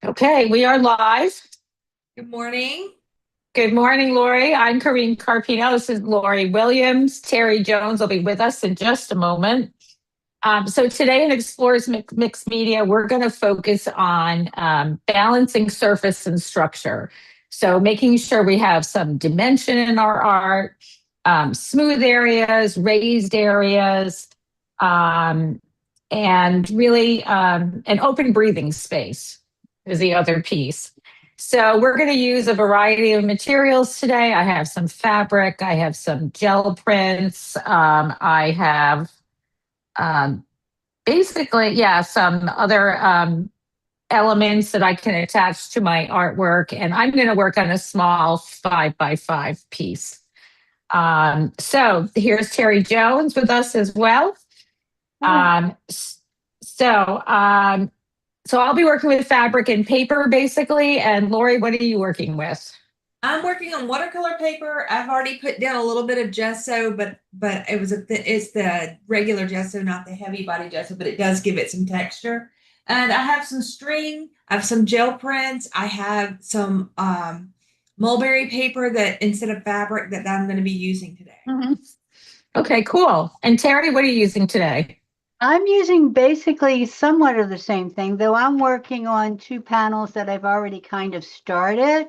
Okay, we are live. Good morning. Good morning, Lori. I'm Karine Carpino. This is Lori Williams. Terry Jones will be with us in just a moment. So today in Explores Mixed Media, we're going to focus on balancing surface and structure. So making sure we have some dimension in our art, smooth areas, raised areas, um, and really an open breathing space is the other piece. So we're going to use a variety of materials today. I have some fabric, I have some gel prints, I have um, basically, yeah, some other elements that I can attach to my artwork. And I'm going to work on a small 5x5 piece. So here's Terry Jones with us as well. Um, so, um, so I'll be working with fabric and paper basically. And Lori, what are you working with? I'm working on watercolor paper. I've already put down a little bit of gesso, but it's the regular gesso, not the heavy body gesso, but it does give it some texture. And I have some string. I have some gel prints. I have some mulberry paper that instead of fabric that I'm going to be using today. Mhm. Okay, cool. And Terry, what are you using today? I'm using basically somewhat of the same thing, though I'm working on two panels that I've already kind of started.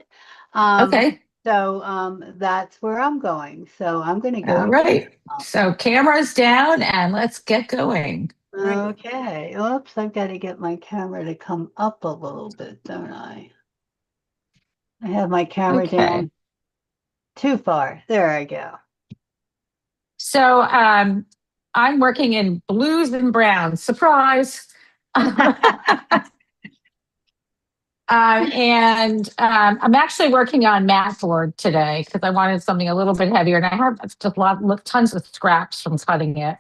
Um, Okay. that's where I'm going. So I'm going to All go. right. So cameras down and let's get going. Right. Okay. Oops, I've got to get my camera to come up a little bit, don't I? I have my camera Okay. down too far. There I go. So I'm working in blues and browns. Surprise. I'm actually working on mat board today because I wanted something a little bit heavier, and I have just tons of scraps from cutting it.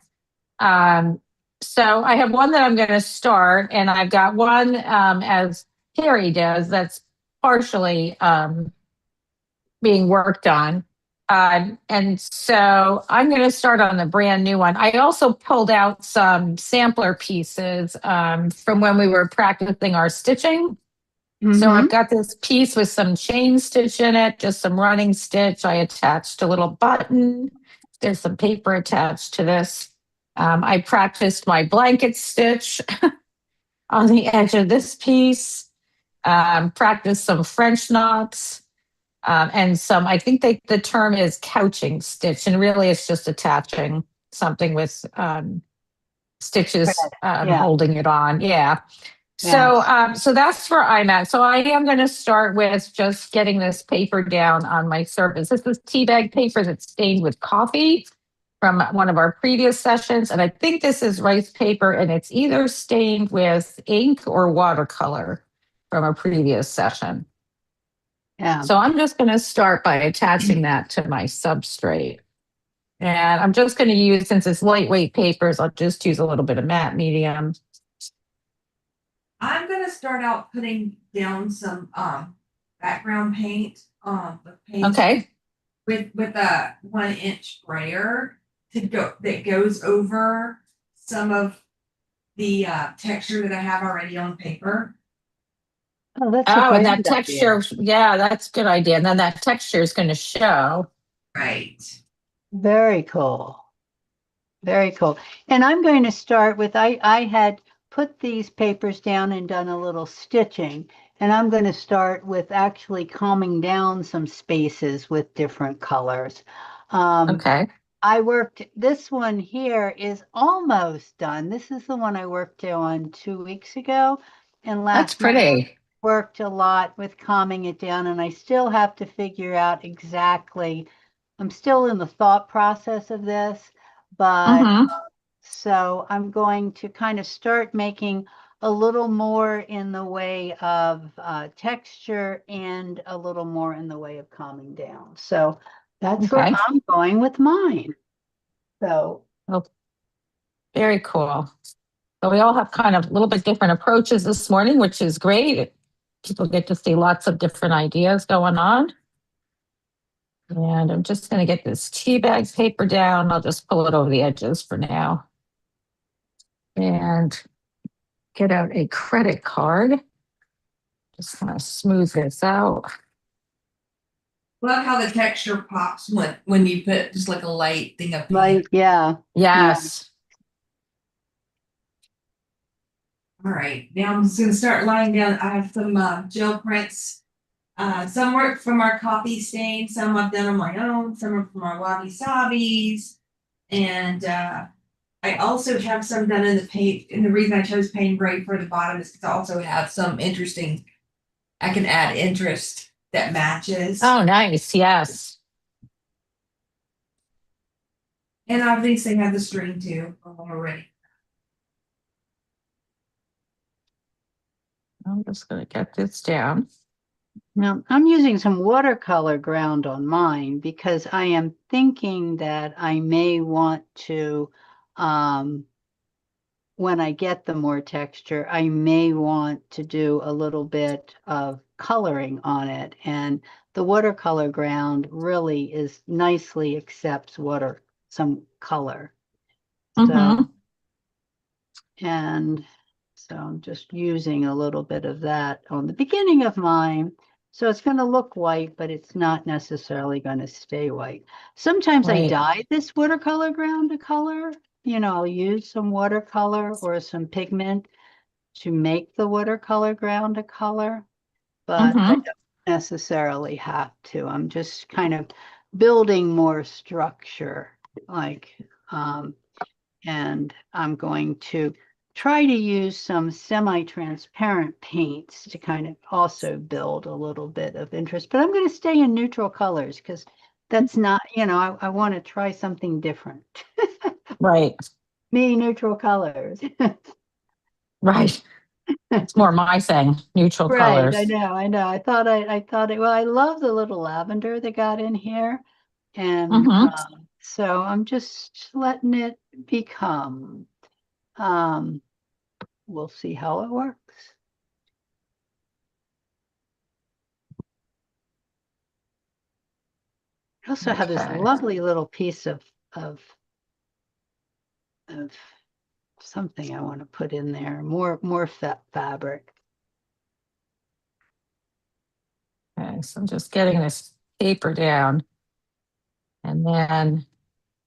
Um, so I have one that I'm going to start, and I've got one as Terry does that's partially being worked on. And so I'm going to start on the brand new one. I also pulled out some sampler pieces from when we were practicing our stitching. So Mhm. I've got this piece with some chain stitch in it, just some running stitch. I attached a little button. There's some paper attached to this. I practiced my blanket stitch on the edge of this piece, practiced some French knots, and some, I think the term is couching stitch, and really it's just attaching something with stitches Yeah, holding it on. Yeah. yeah. So that's where I'm at. So I am going to start with just getting this paper down on my surface. This is tea bag paper that's stained with coffee from one of our previous sessions. And I think this is rice paper and it's either stained with ink or watercolor from a previous session. Yeah. So I'm just going to start by attaching that to my substrate. And I'm just going to use, since it's lightweight papers, I'll just use a little bit of matte medium. I'm going to start out putting down some background paint with paint Okay. with a 1-inch sprayer to go that goes over some of the texture that I have already on paper. Oh, that's a Oh, and great that idea. texture, yeah, that's a good idea. And then that texture is going to show. Right. Very cool. Very cool. And I'm going to start with, I had put these papers down and done a little stitching, and I'm going to start with actually calming down some spaces with different colors. Okay. This one here is almost done. This is the one I worked on 2 weeks ago, and That's last night pretty. worked a lot with calming it down, and I still have to figure out exactly. I'm still in the thought process of this, but Mm-hmm. so I'm going to kind of start making a little more in the way of texture and a little more in the way of calming down. So that's where Okay. I'm going with mine. So Well, very cool. So we all have kind of a little bit different approaches this morning, which is great. People get to see lots of different ideas going on. And I'm just going to get this tea bag paper down. I'll just pull it over the edges for now. And get out a credit card. Just gonna smooth this out. Love how the texture pops when you put just like a light thing of paint. Right, yeah. Yes. All right, now I'm just gonna start laying down. I have some gel prints. Some work from our coffee stain, some I've done on my own, some are from our wabi sabis. And I also have some done in the paint, and the reason I chose paint gray for the bottom is because I also have some interesting, I can add interest that matches. Oh, nice. Yes. And obviously have the string too, already. I'm just going to get this down. Now, I'm using some watercolor ground on mine because I am thinking that I may want to, when I get the more texture, I may want to do a little bit of coloring on it. And the watercolor ground really is nicely accepts some color. Mm-hmm. And so I'm just using a little bit of that on the beginning of mine. So it's going to look white, but it's not necessarily going to stay white. Sometimes I Right. dye this watercolor ground to color. You know, I'll use some watercolor or some pigment to make the watercolor ground a color, but I Mm-hmm. don't necessarily have to. I'm just kind of building more structure, like, and I'm going to try to use some semi-transparent paints to kind of also build a little bit of interest, but I'm going to stay in neutral colors because that's not, you know, I want to try something different. Right. Me, neutral colors. Right. It's more my thing, neutral Right, I colors. know, I know. I thought it, well, I love the little lavender they got in here. And Mm-hmm. so I'm just letting it become. Um, we'll see how it works. I also have this Okay. lovely little piece of of something I want to put in there. More fabric. Okay. So I'm just getting this paper down. And then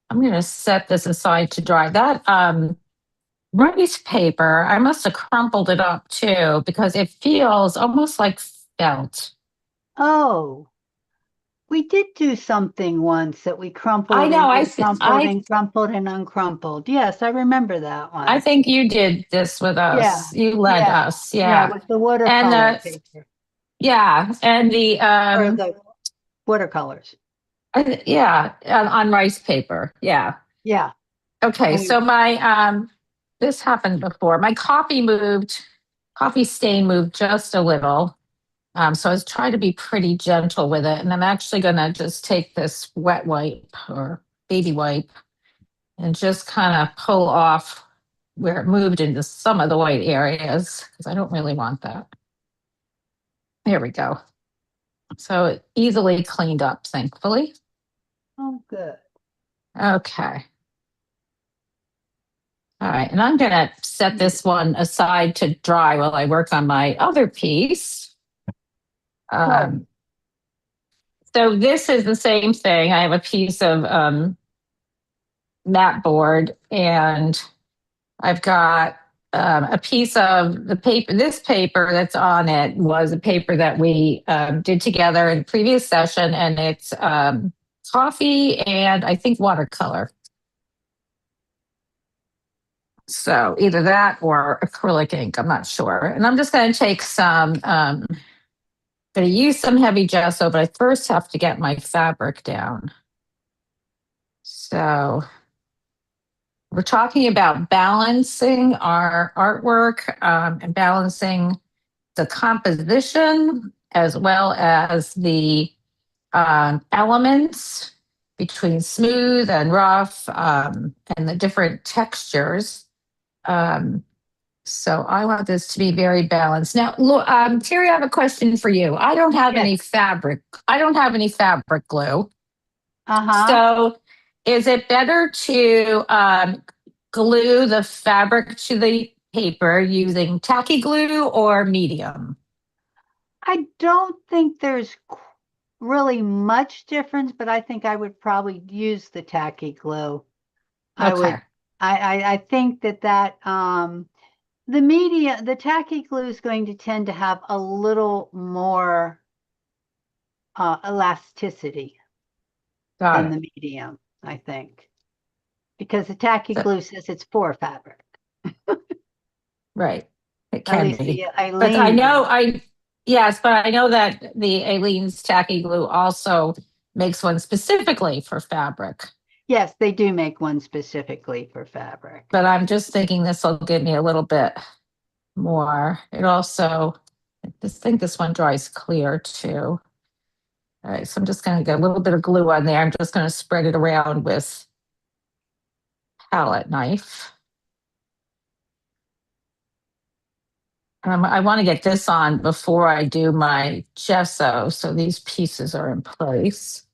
I'm going to set this aside to dry. That rice paper, I must have crumpled it up too because it feels almost like felt. Oh, we did do something once that we I crumpled know. and I uncrumpled I and crumpled and uncrumpled. Yes, I remember that I one. think you did this with Yeah, us. You led yeah, us. yeah, Yeah. with the And watercolor paper the or the watercolors. yeah, on rice paper. Yeah. Yeah. Okay. I, So my this happened before. My coffee stain moved just a little. So I was trying to be pretty gentle with it. And I'm actually going to just take this wet wipe or baby wipe and just kind of pull off where it moved into some of the white areas because I don't really want that. There we go. So it easily cleaned up, thankfully. oh, good. Okay. All right. And I'm going to set this one aside to dry while I work on my other piece. Right. So this is the same thing. I have a piece of mat board and I've got a piece of the paper. This paper that's on it was a paper that we did together in a previous session, and it's coffee and I think watercolor. So either that or acrylic ink, I'm not sure. And I'm just going to take some, going to use some heavy gesso, but I first have to get my fabric down. So we're talking about balancing our artwork and balancing the composition as well as the elements between smooth and rough and the different textures. So I want this to be very balanced. Now, Terry, I have a question for you. I don't have Yes. any fabric. I don't have any fabric glue. Uh-huh. So is it better to glue the fabric to the paper using tacky glue or medium? I don't think there's really much difference, but I think I would probably use the tacky glue. I Okay. would, I think the tacky glue is going to tend to have a little more elasticity Got than it. the medium, I think, because the tacky So- glue says it's for fabric. right. It At can least be. the But I Eileen know one. yes, but I know that the Aleene's tacky glue also makes one specifically for fabric. Yes, they do make one specifically for fabric. But I'm just thinking this will give me a little bit more. It also, I think this one dries clear too. All right, so I'm just going to get a little bit of glue on there. I'm just going to spread it around with palette knife. I want to get this on before I do my gesso, so these pieces are in place.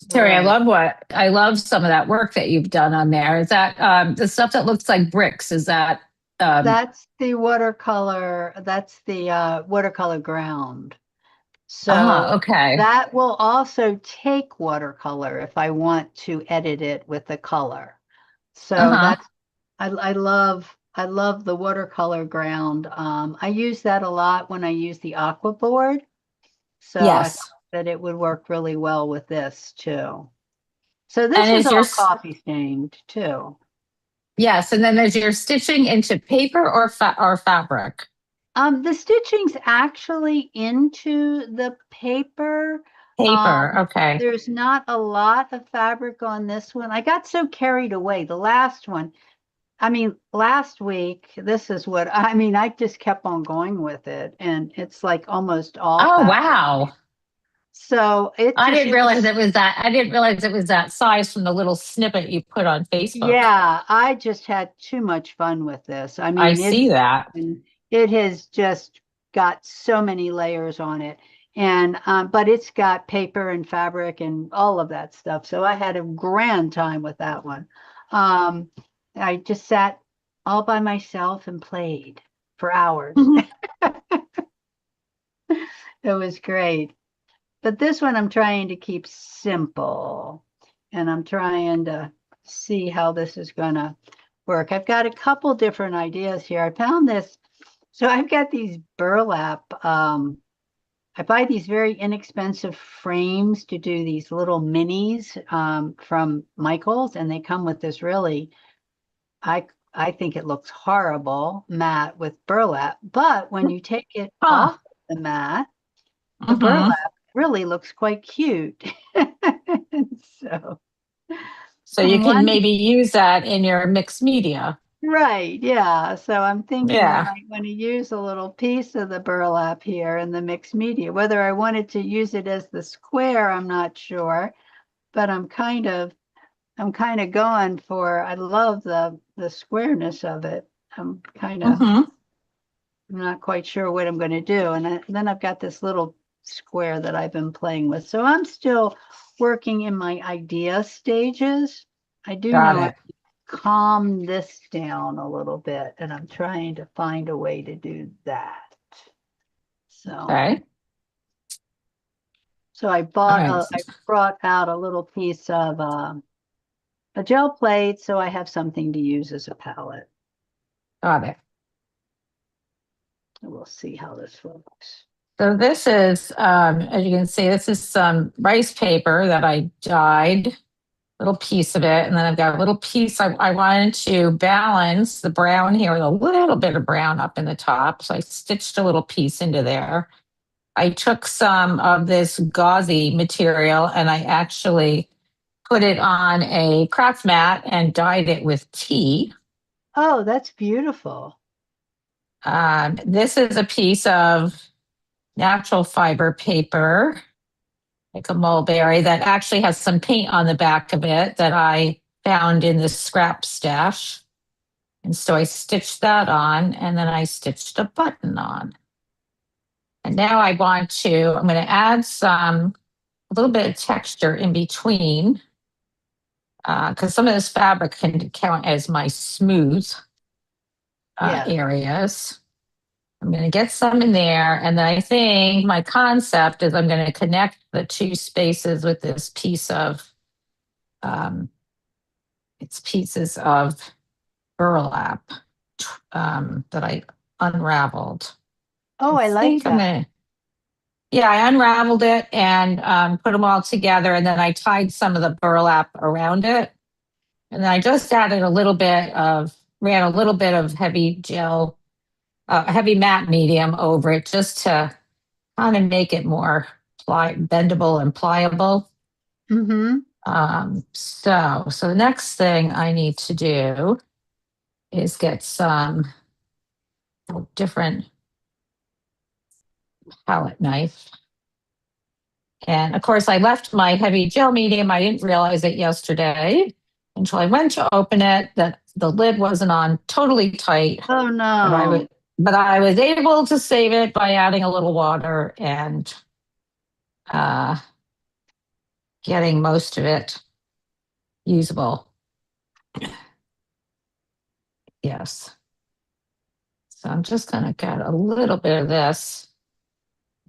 Terry, Right. I love some of that work that you've done on there. Is that the stuff that looks like bricks? Is that That's the watercolor ground. So okay. that will also take watercolor if I want to edit it with the color. So Uh-huh. I love the watercolor ground. I use that a lot when I use the aqua board. So I thought Yes. that it would work really well with this too. So this And is is your all coffee stained too. yes, and then is your stitching into paper or fabric? The stitching's actually into the paper. Paper. Okay. There's not a lot of fabric on this one. I got so carried away. The last one, last week, this is what I just kept on going with it, and it's like almost all Oh, fabric. wow. So I didn't it realize was, it was that. I didn't realize it was that size from the little snippet you put on Facebook. yeah, I just had too much fun with this. I see that. It has just got so many layers on it. And but it's got paper and fabric and all of that stuff. So I had a grand time with that one. Um, I just sat all by myself and played for hours. It was great. But this one I'm trying to keep simple. And I'm trying to see how this is gonna work. I've got a couple different ideas here. I found this. So I've got these burlap. I buy these very inexpensive frames to do these little minis from Michaels, and they come with this really, I think it looks horrible mat with burlap. But when you take it Huh. off the mat, the Hmm. burlap really looks quite cute. So So you I'm can wondering. maybe use that in your mixed media. Right, yeah. So I'm thinking I Yeah. might want to use a little piece of the burlap here in the mixed media. Whether I wanted to use it as the square, I'm not sure, but I'm kind of going for, I love the squareness of it. Hmm. I'm not quite sure what I'm going to do. Then I've got this little square that I've been playing with. So I'm still working in my idea stages. I do Got know it. calm this down a little bit, and I'm trying to find a way to do that. So, Okay. so All right. I brought out a little piece of a gel plate, so I have something to use as a palette. Got it. And we'll see how this looks. So this is, as you can see, this is some rice paper that I dyed, little piece of it. And then I've got a little piece, I wanted to balance the brown here with a little bit of brown up in the top. So I stitched a little piece into there. I took some of this gauzy material and I actually put it on a craft mat and dyed it with tea. Oh, that's beautiful. This is a piece of natural fiber paper, like a mulberry, that actually has some paint on the back of it that I found in the scrap stash. And so I stitched that on, and then I stitched a button on. And now I'm going to add a little bit of texture in between, because some of this fabric can count as my smooth Yeah. areas. I'm going to get some in there. And then I think my concept is I'm going to connect the two spaces with this piece of, it's pieces of burlap that I unraveled. Oh, I like think I'm that. gonna, yeah, I unraveled it and put them all together. And then I tied some of the burlap around it. And then I just added ran a little bit of heavy gel, heavy matte medium over it just to kind of make it more bendable and pliable. Mm-hmm. So the next thing I need to do is get some different palette knife. And of course, I left my heavy gel medium. I didn't realize it yesterday until I went to open it that the lid wasn't on totally tight. Oh, no. But I was able to save it by adding a little water and getting most of it usable. Yes. So I'm just going to get a little bit of this.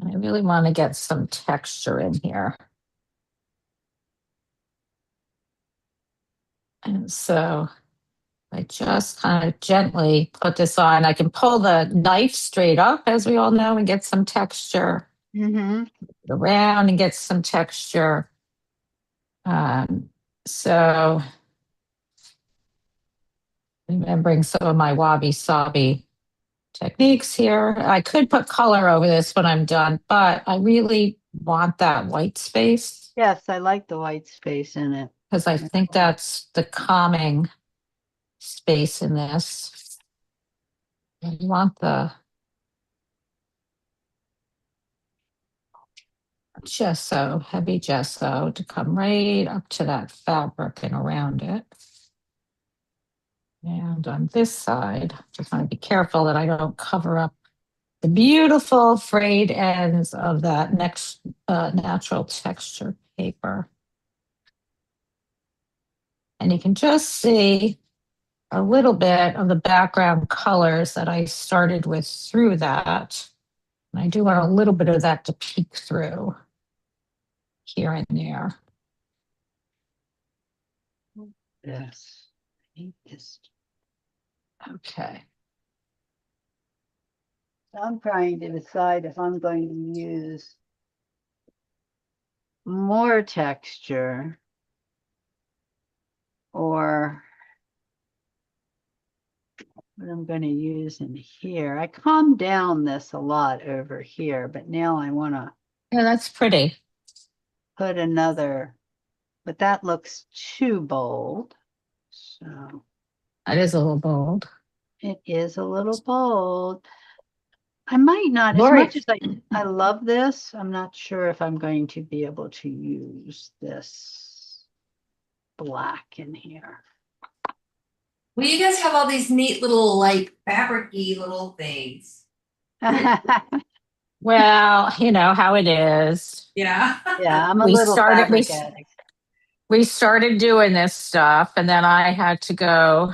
I really want to get some texture in here. And so I just kind of gently put this on. I can pull the knife straight up, as we all know, and get some texture. Mm-hmm. Around and get some texture. So remembering some of my wabi-sabi techniques here. I could put color over this when I'm done, but I really want that white space Yes, I like the white space in it. because I think that's the calming space in this. I want the gesso, heavy gesso, to come right up to that fabric and around it. And on this side, just want to be careful that I don't cover up the beautiful frayed ends of that next natural texture paper. And you can just see a little bit of the background colors that I started with through that. And I do want a little bit of that to peek through here and there. Yes. Okay. I'm trying to decide if I'm going to use more texture or what I'm going to use in here. I calmed down this a lot over here, but now I want to Yeah, that's pretty. put another, but that looks too bold. So That is a little bold. it is a little bold. I might not, as Lori. much as I love this, I'm not sure if I'm going to be able to use this black in here. Well, you guys have all these neat little like fabric-y little things. Well, you know how it is. Yeah. Yeah, I'm a We little started- fabric addict. We started doing this stuff, and then I had to go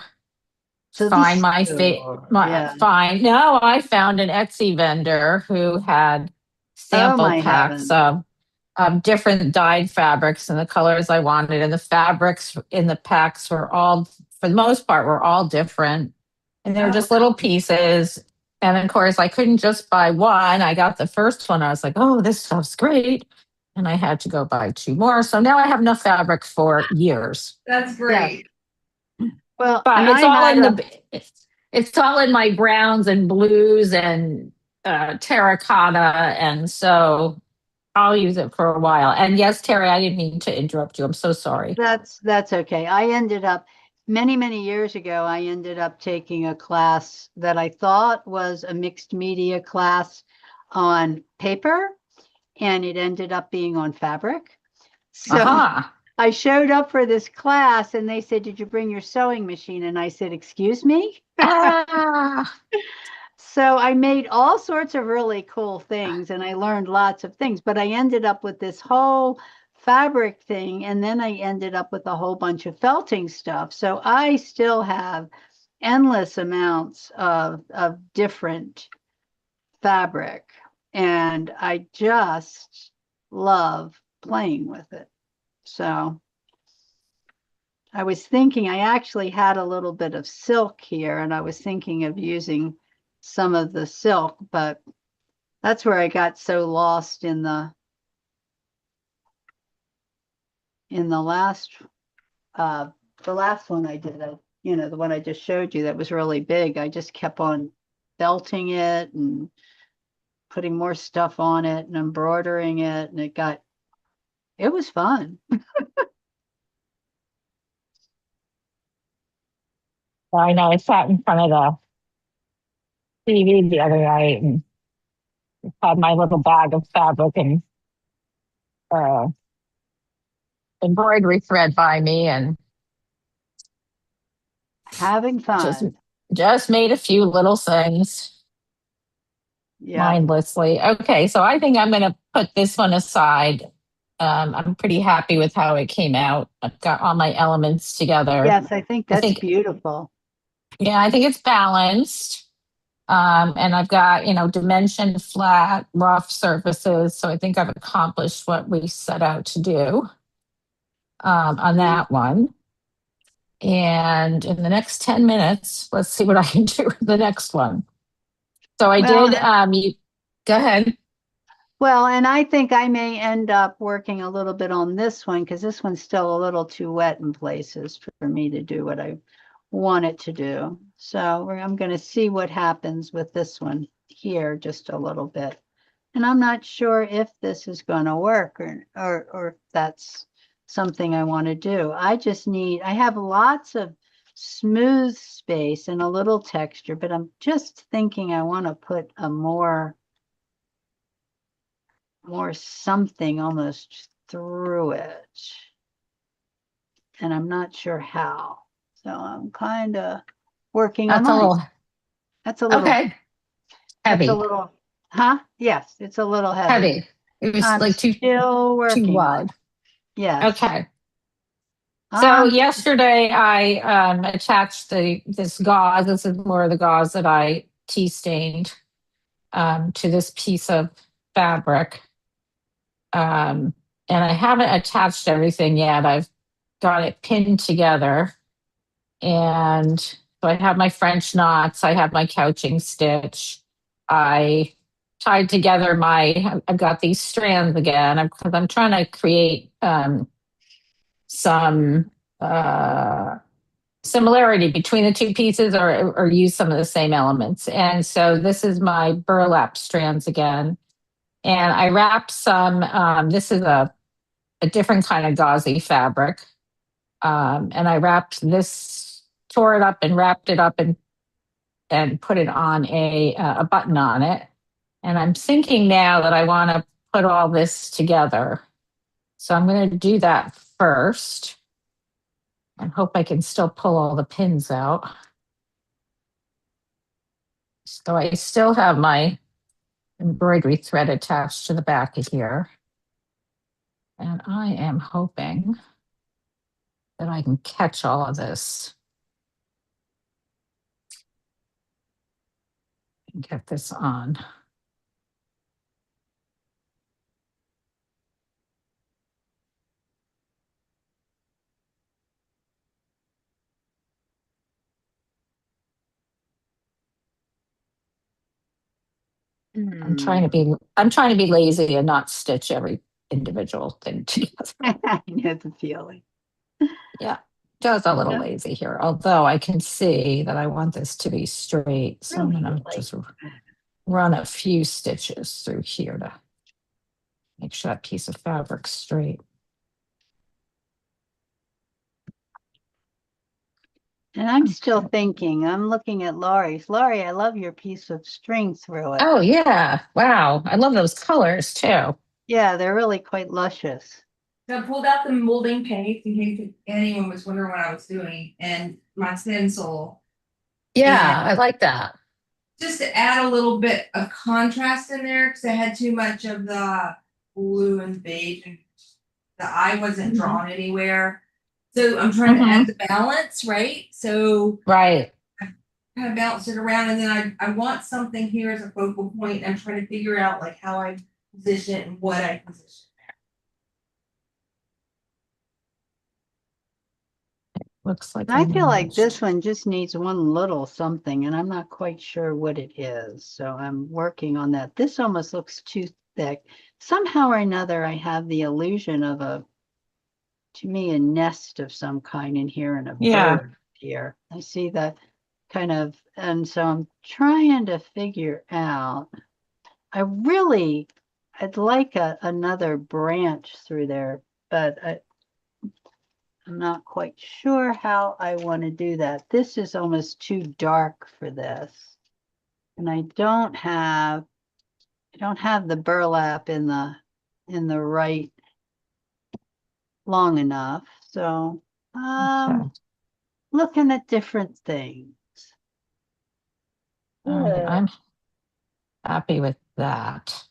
To the find my store, yeah. No, I found an Etsy vendor who had sample my packs heavens. of different dyed fabrics and the colors I wanted. And the fabrics in the packs were all, for the most part, were all different. And they were Oh, just little pieces. And of course, I couldn't just buy one. I got the first one. I was like, oh, this stuff's great. And I had to go buy two more. So now I have enough fabric for years. That's great. Well, But and it's I all had in it's all in my browns and blues and terracotta, and so I'll use it for a while. And yes, Terry, I didn't mean to interrupt you. I'm so sorry. that's okay. I ended up many years ago, I ended up taking a class that I thought was a mixed media class on paper, and it ended up being on fabric. So Aha. I showed up for this class and they said, did you bring your sewing machine? And I said, excuse me? Ah. So I made all sorts of really cool things and I learned lots of things, but I ended up with this whole fabric thing. And then I ended up with a whole bunch of felting stuff. So I still have endless amounts of different fabric, and I just love playing with it. So I was thinking, I actually had a little bit of silk here, and I was thinking of using some of the silk, but that's where I got so lost in the last one I did, the one I just showed you that was really big. I just kept on belting it and putting more stuff on it and embroidering it, and it was fun. I know I sat in front of the TV the other night and had my little bag of fabric and uh, embroidery thread by me and Having just fun. just made a few little things Yeah. mindlessly. Okay, so I think I'm going to put this one aside. I'm pretty happy with how it came out. I've got all my elements together. Yes, I think I that's think, beautiful. yeah, I think it's balanced. And I've got, dimension flat, rough surfaces. So I think I've accomplished what we set out to do on that one. And in the next 10 minutes, let's see what I can do with the next one. So I Well, did, go ahead. Well, and I think I may end up working a little bit on this one because this one's still a little too wet in places for me to do what I want it to do. So I'm going to see what happens with this one here just a little bit. And I'm not sure if this is going to work or if that's something I want to do. I have lots of smooth space and a little texture, but I'm just thinking I want to put a more something almost through it. And I'm not sure how. So I'm kind of working on That's a mine. little, That's a little, okay, that's a heavy, little, huh? Yes, it's a little heavy. heavy. It was I'm like still too working on wide. it. Yes. Okay. So yesterday I attached this gauze. This is more of the gauze that I tea stained to this piece of fabric. And I haven't attached everything yet. I've got it pinned together. And so I have my French knots, I have my couching stitch. I tied together I've got these strands again because I'm trying to create some similarity between the two pieces or use some of the same elements. And so this is my burlap strands again. And I wrapped some, this is a different kind of gauzy fabric. And I tore it up and wrapped it up and put it on a button on it. And I'm thinking now that I want to put all this together. So I'm going to do that first and hope I can still pull all the pins out. So I still have my embroidery thread attached to the back of here. And I am hoping that I can catch all of this and get this on. I'm trying to be lazy and not stitch every individual thing together. I know the feeling. Yeah, just a little lazy here. Although I can see that I want this to be straight, so I'm gonna just run a few stitches through here to make sure that piece of fabric's straight. And I'm still thinking, I'm looking at Laurie's. Laurie, I love your piece of string through it. Oh yeah, wow! I love those colors too. Yeah, they're really quite luscious. So I pulled out the molding paste in case anyone was wondering what I was doing, and my stencil. Yeah, And I like that. just to add a little bit of contrast in there, because I had too much of the blue and beige, and the eye wasn't drawn anywhere. So I'm trying to add the balance, right? So Right. kind of bounce it around, and then I want something here as a focal point. I'm trying to figure out like how I position it and what I position. Looks like I feel like this managed. one just needs one little something, and I'm not quite sure what it is. So I'm working on that. This almost looks too thick. Somehow or another, I have the illusion of to me, a nest of some kind in here and a Yeah. bird here. I see that kind of, and so I'm trying to figure out. I'd like another branch through there, but I'm not quite sure how I want to do that. This is almost too dark for this. And I don't have the burlap in the right long enough. So Okay. looking at different things. All right. I'm happy with that.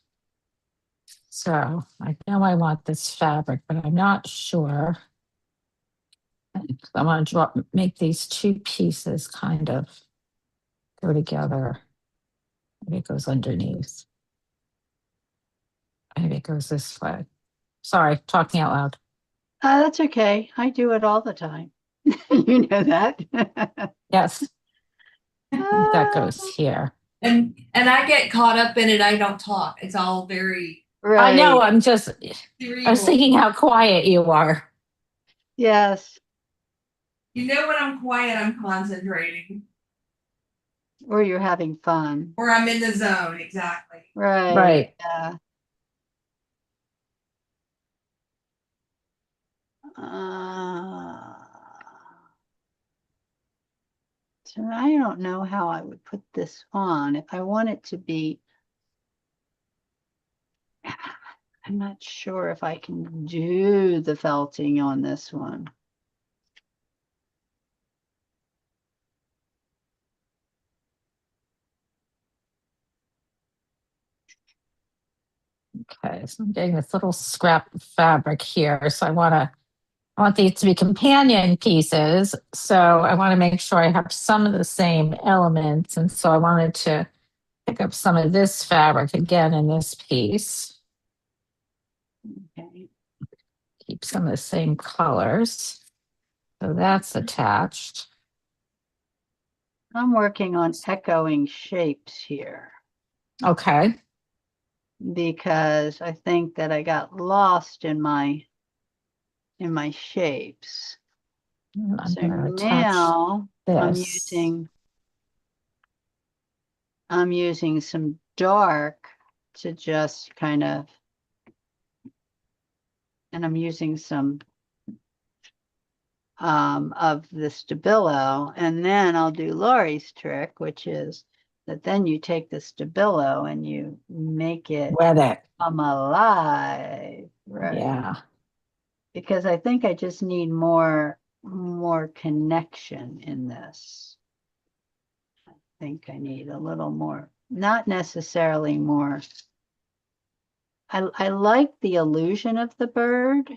So I know I want this fabric, but I'm not sure. I want to make these two pieces kind of go together. Maybe it goes underneath. Maybe it goes this way. Sorry, talking out loud. That's okay. I do it all the time. You know that. Yes, that Ah, goes here. And I get caught up in it. I don't talk. It's all very I know, right. I was cerebral. thinking how quiet you are. Yes. You know, when I'm quiet, I'm concentrating, Or you're having fun. or I'm in the zone. Exactly. Right. Right. Yeah. Uh, so I don't know how I would put this on. If I want it to be, I'm not sure if I can do the felting on this one. Okay, so I'm getting this little scrap of fabric here. So I want these to be companion pieces. So I want to make sure I have some of the same elements. And so I wanted to pick up some of this fabric again in this piece. Okay. Keep some of the same colors. So that's attached. I'm working on echoing shapes here Okay. because I think that I got lost in my shapes. I'm So going to attach now this. I'm using some dark to just kind of, and I'm using some of the Stabilo, and then I'll do Lori's trick, which is that then you take the Stabilo and you make it Wet it. come alive, right? Yeah. Because I think I just need more connection in this. I think I need a little more, not necessarily more. I like the illusion of the bird,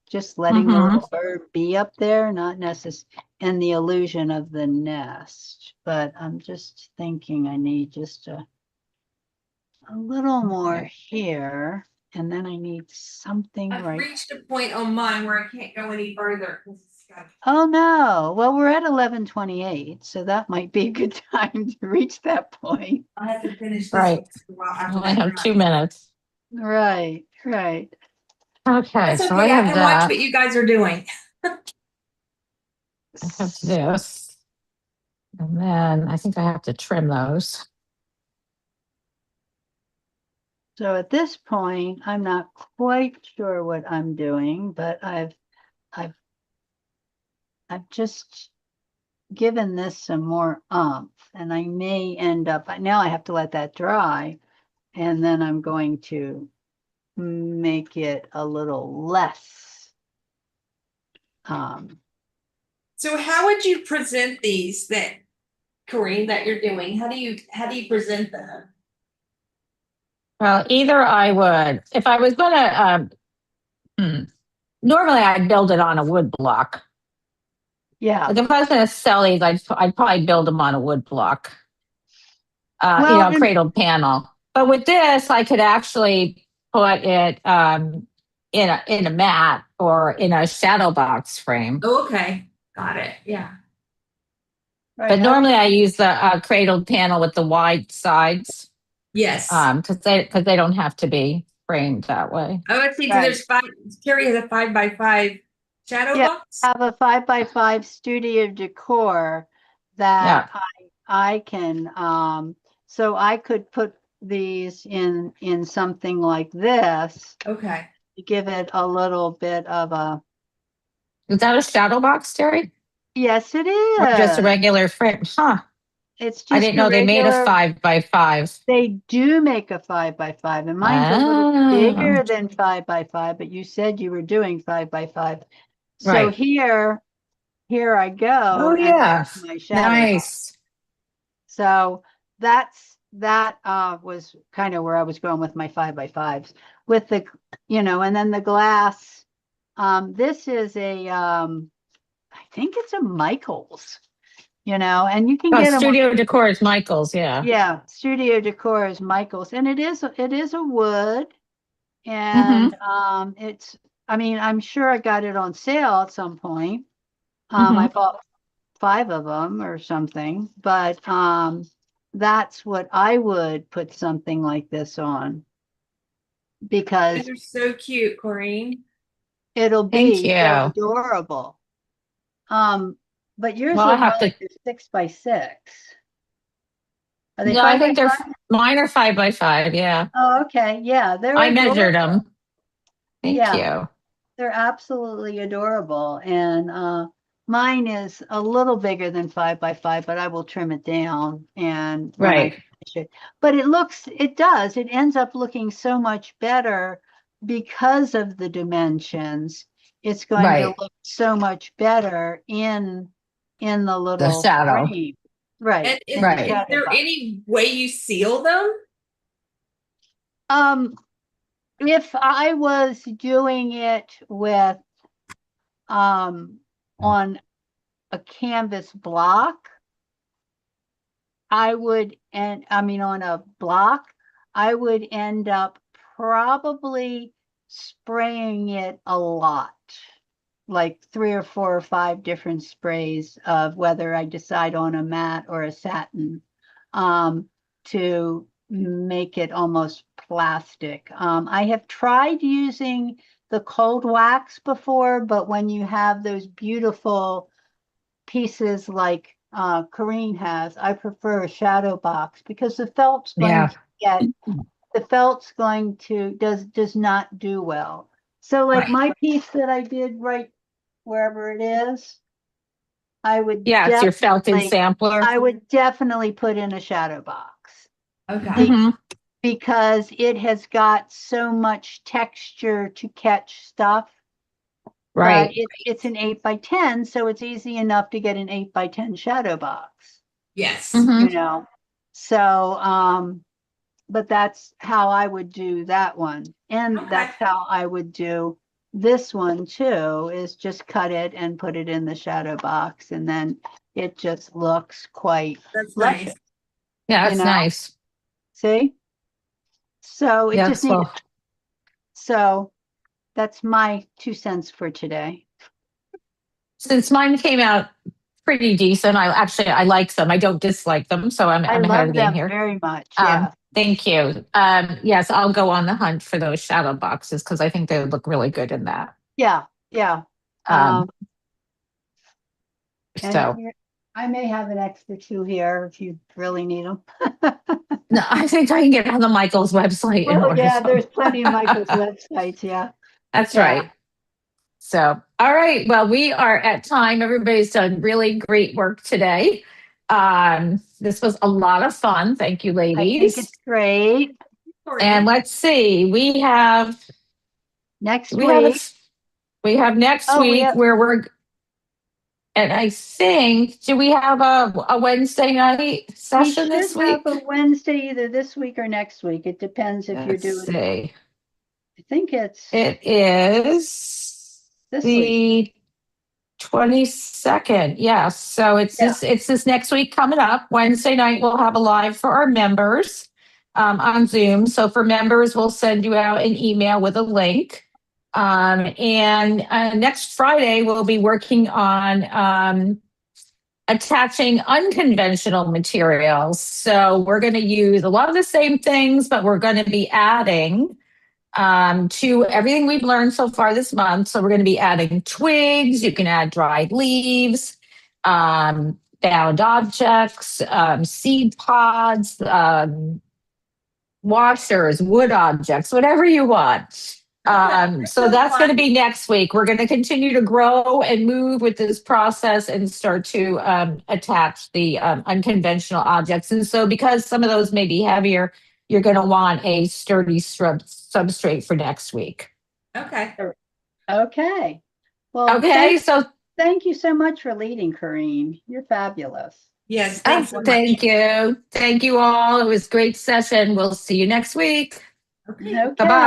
just letting the little bird be up there, not necessarily, and the illusion of the nest. But I'm just thinking I need just a little more Okay. here, and then I need something I've right. reached a point on mine where I can't go any further because it's got. Oh no. Well, we're at 11:28, so that might be a good time to reach that point. I have to finish this Right. while I after only that. have 2 minutes. Right, right. Okay, That's so I okay. I have can watch that. what you guys are doing. I have this. And then I think I have to trim those. So at this point, I'm not quite sure what I'm doing, but I've just given this some more umph, and I may end up, now I have to let that dry, and then I'm going to make it a little less. So how would you present these that, Corinne, that you're doing? How do you present them? Well, either I would, if I was going to, normally I'd build it on a wood block. Yeah. Like if I was going to sell these, I'd probably build them on a wood block, Well, a cradled panel. But with this, I could actually put it in a mat or in a shadow box frame. Oh, okay. Got it. Yeah. right. But normally I use the cradled panel with the wide sides Yes. because they don't have to be framed that way. Oh, I see. So Right. there's 5. Carrie has a 5x5 shadow Yeah, box. have a 5x5 studio decor that I can so I could put these in something like this Okay. to give it a little bit of a Is that a shadow box, Terry? yes it Or just a is. regular frame? Huh. It's I just didn't a know they made a regular 5x5. they do make a 5x5 and mine's a little Oh, bigger than 5x5, but you said you were doing 5x5. So right. here I go, Oh, and yeah. there's my shadow box. Nice. So that was kind of where I was going with my 5x5s with the, and then the glass. This is I think it's a Michaels, and you can Oh, get them. Studio Decor is Michael's. Yeah. Yeah, Studio Decor is Michaels, and it is a wood, Mm-hmm. and I mean, I'm sure I got it on sale at some point. Mm-hmm. I bought 5 of them or something, but that's what I would put something like this on because They're so cute, Corrine. it'll Thank be you. so adorable. But yours Well, I look have like to. they're 6x6. Are they No, I five by think five? mine are 5x5. Yeah. Oh, okay. Yeah, they're I measured adorable. them. Thank Yeah, you. they're absolutely adorable. And mine is a little bigger than 5x5, but I will trim it down and when I Right. finish it. But it ends up looking so much better because of the dimensions. It's going to Right. look so much better in the The little shadow. frame. Right, And in the Right. is shadow there box. any way you seal them? If I was doing it with on a canvas block, on a block, I would end up probably spraying it a lot, like 3 or 4 or 5 different sprays of whether I decide on a matte or a satin, to make it almost plastic. I have tried using the cold wax before, but when you have those beautiful pieces like Corrine has, I prefer a shadow box because Yeah. the felt's going to does not do well. So like Right. my piece that I did right wherever it is, I would Yeah. It's your Felton definitely sampler. put in a shadow box Okay. Mm-hmm. because it has got so much texture to catch stuff. But Right. it's an 8x10, so it's easy enough to get an 8x10 shadow box, Yes. Mm-hmm. So, but that's how I would do that one. And Okay. that's how I would do this one too, is just cut it and put it in the shadow box. And then it just looks quite That's luscious, nice. Yeah. you That's know, nice. see? So it just Yes. needed, Well, so that's my 2 cents for today. since mine came out pretty decent, I like them. I don't dislike them, so I I'm ahead of love the game them here. very much. Yeah. Thank you. Yes, I'll go on the hunt for those shadow boxes because I think they would look really good in that. Yeah. Yeah. Um, And so I may have an extra 2 here if you really need them. no, I think I can get on the Michaels website and Well, order yeah, some. there's plenty of Michael's websites. Yeah. That's Yeah. right. So, all right. Well, we are at time. Everybody's done really great work today. This was a lot of fun. Thank you, I think ladies. it's great. And let's see, Next we have week. we have next Oh, week where and I think, do we have a Wednesday night we session should this have week? a Wednesday either this week or next week. It depends if you're Let's doing, see. I think it's It is this week. the 22nd. Yes. So it's this next week coming up. Wednesday night, we'll have a live for our members on Zoom. So for members, we'll send you out an email with a link. And next Friday, we'll be working on attaching unconventional materials. So we're going to use a lot of the same things, but we're going to be adding to everything we've learned so far this month. So we're going to be adding twigs. You can add dried leaves, bound objects, seed pods, washers, wood objects, whatever you want. So that's going to be next week. We're going to continue to grow and move with this process and start to attach the unconventional objects. And so because some of those may be heavier, you're going to want a sturdy substrate for next week. Okay. Okay. Well, Okay. So thank you so much for leading, Corinne. You're fabulous. Yes. Thanks so much. thank you. Thank you all. It was a great session. We'll see you next week. Okay. Okay. Bye-bye.